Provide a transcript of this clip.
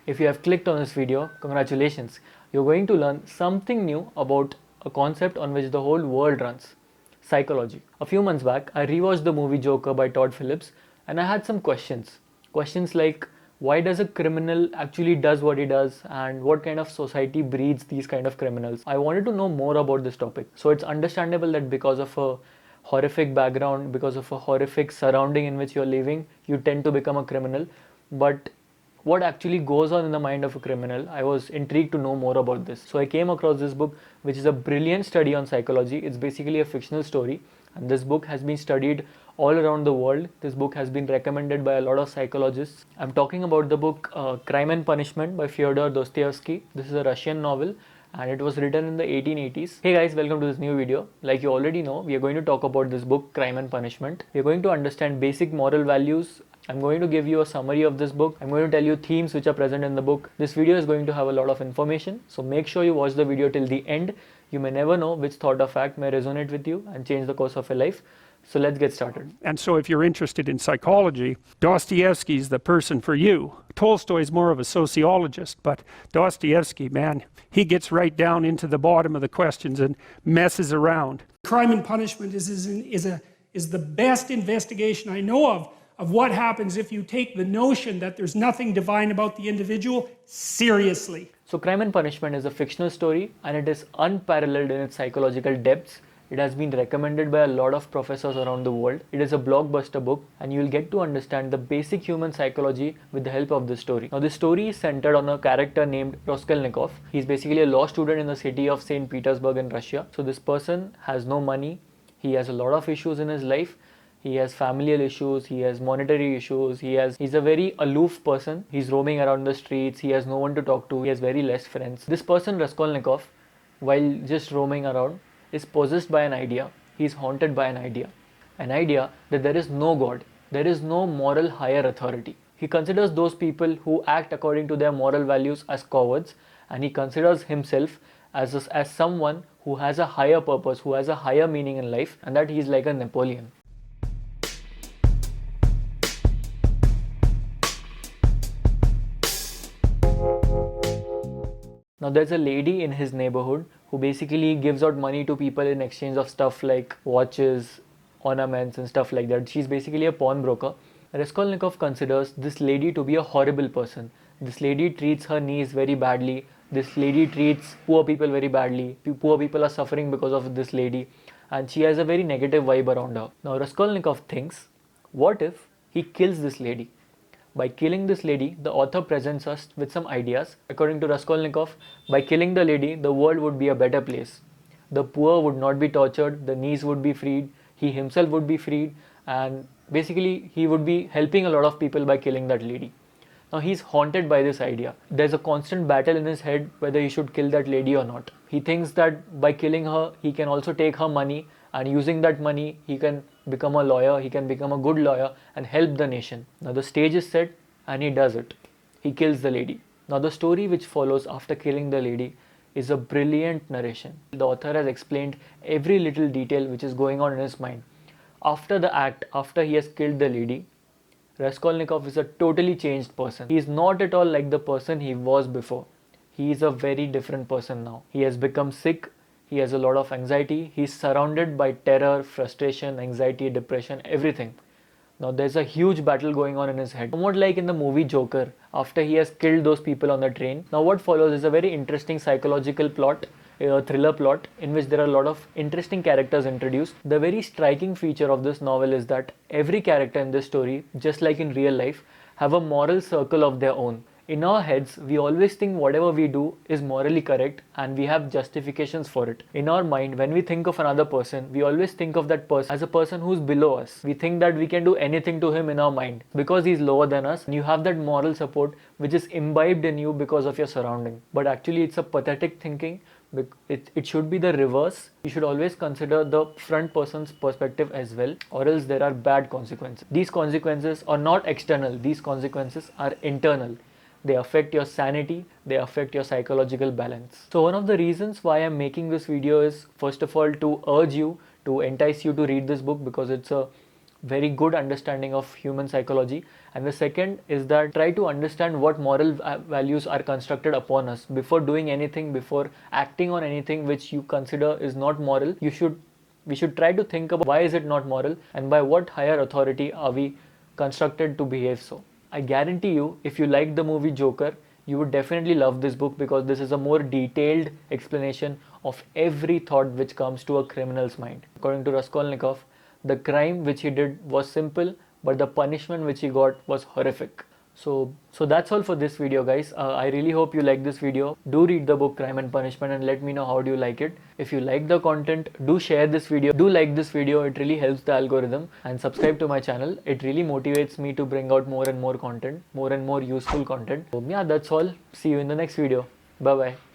If you have clicked on this video, congratulations. You're going to learn something new about a concept on which the whole world runs: psychology. A few months back, I rewatched the movie Joker by Todd Phillips and I had some questions. Questions like, why does a criminal actually does what he does, and what kind of society breeds these kind of criminals? I wanted to know more about this topic. So it's understandable that because of a horrific background, because of a horrific surrounding in which you're living, you tend to become a criminal. But what actually goes on in the mind of a criminal? I was intrigued to know more about this. So I came across this book, which is a brilliant study on psychology. It's basically a fictional story, and this book has been studied all around the world. This book has been recommended by a lot of psychologists. I'm talking about the book Crime and Punishment by Fyodor Dostoevsky. This is a Russian novel and it was written in the 1880s. Hey guys, welcome to this new video. Like you already know, we are going to talk about this book, Crime and Punishment. We are going to understand basic moral values. I'm going to give you a summary of this book. I'm going to tell you themes which are present in the book. This video is going to have a lot of information, so make sure you watch the video till the end. You may never know which thought or fact may resonate with you and change the course of your life. So let's get started. And so if you're interested in psychology, Dostoevsky's the person for you. Tolstoy's more of a sociologist, but Dostoevsky, man, he gets right down into the bottom of the questions and messes around. Crime and Punishment is the best investigation I know of what happens if you take the notion that there's nothing divine about the individual seriously. So Crime and Punishment is a fictional story and it is unparalleled in its psychological depths. It has been recommended by a lot of professors around the world. It is a blockbuster book and you will get to understand the basic human psychology with the help of this story. Now this story is centered on a character named Raskolnikov. He's basically a law student in the city of St. Petersburg in Russia. So this person has no money. He has a lot of issues in his life. He has familial issues, he has monetary issues, he's a very aloof person. He's roaming around the streets, he has no one to talk to, he has very less friends. This person, Raskolnikov, while just roaming around, is possessed by an idea. He's haunted by an idea that there is no God, there is no moral higher authority. He considers those people who act according to their moral values as cowards, and he considers himself as someone who has a higher purpose, who has a higher meaning in life, and that he's like a Napoleon. Now there's a lady in his neighborhood who basically gives out money to people in exchange of stuff like watches, ornaments and stuff like that. She's basically a pawnbroker. Raskolnikov considers this lady to be a horrible person. This lady treats her niece very badly. This lady treats poor people very badly. Poor people are suffering because of this lady, and she has a very negative vibe around her. Now Raskolnikov thinks, what if he kills this lady? By killing this lady, the author presents us with some ideas. According to Raskolnikov, by killing the lady, the world would be a better place. The poor would not be tortured, the niece would be freed, he himself would be freed, and basically he would be helping a lot of people by killing that lady. Now he's haunted by this idea. There's a constant battle in his head whether he should kill that lady or not. He thinks that by killing her, he can also take her money, and using that money, he can become a lawyer, he can become a good lawyer and help the nation. Now the stage is set and he does it. He kills the lady. Now the story which follows after killing the lady is a brilliant narration. The author has explained every little detail which is going on in his mind. After the act, after he has killed the lady, Raskolnikov is a totally changed person. He is not at all like the person he was before. He is a very different person now. He has become sick. He has a lot of anxiety. He's surrounded by terror, frustration, anxiety, depression, everything. Now there's a huge battle going on in his head. Somewhat like in the movie Joker, after he has killed those people on the train. Now what follows is a very interesting psychological plot, a thriller plot, in which there are a lot of interesting characters introduced. The very striking feature of this novel is that every character in this story, just like in real life, have a moral circle of their own. In our heads, we always think whatever we do is morally correct and we have justifications for it. In our mind, when we think of another person, we always think of that person as a person who's below us. We think that we can do anything to him in our mind because he's lower than us, and you have that moral support which is imbibed in you because of your surrounding. But actually it's a pathetic thinking. It should be the reverse. You should always consider the front person's perspective as well, or else there are bad consequences. These consequences are not external, these consequences are internal. They affect your sanity, they affect your psychological balance. So one of the reasons why I'm making this video is, first of all, to urge you, to entice you to read this book, because it's a very good understanding of human psychology. And the second is that try to understand what moral values are constructed upon us. Before doing anything, before acting on anything which you consider is not moral, we should try to think about why is it not moral and by what higher authority are we constructed to behave so. I guarantee you, if you liked the movie Joker, you would definitely love this book, because this is a more detailed explanation of every thought which comes to a criminal's mind. According to Raskolnikov, the crime which he did was simple, but the punishment which he got was horrific. So that's all for this video, guys. I really hope you like this video. Do read the book Crime and Punishment and let me know how do you like it. If you like the content, do share this video. Do like this video. It really helps the algorithm. And subscribe to my channel. It really motivates me to bring out more and more content, more and more useful content. So yeah, that's all. See you in the next video. Bye bye.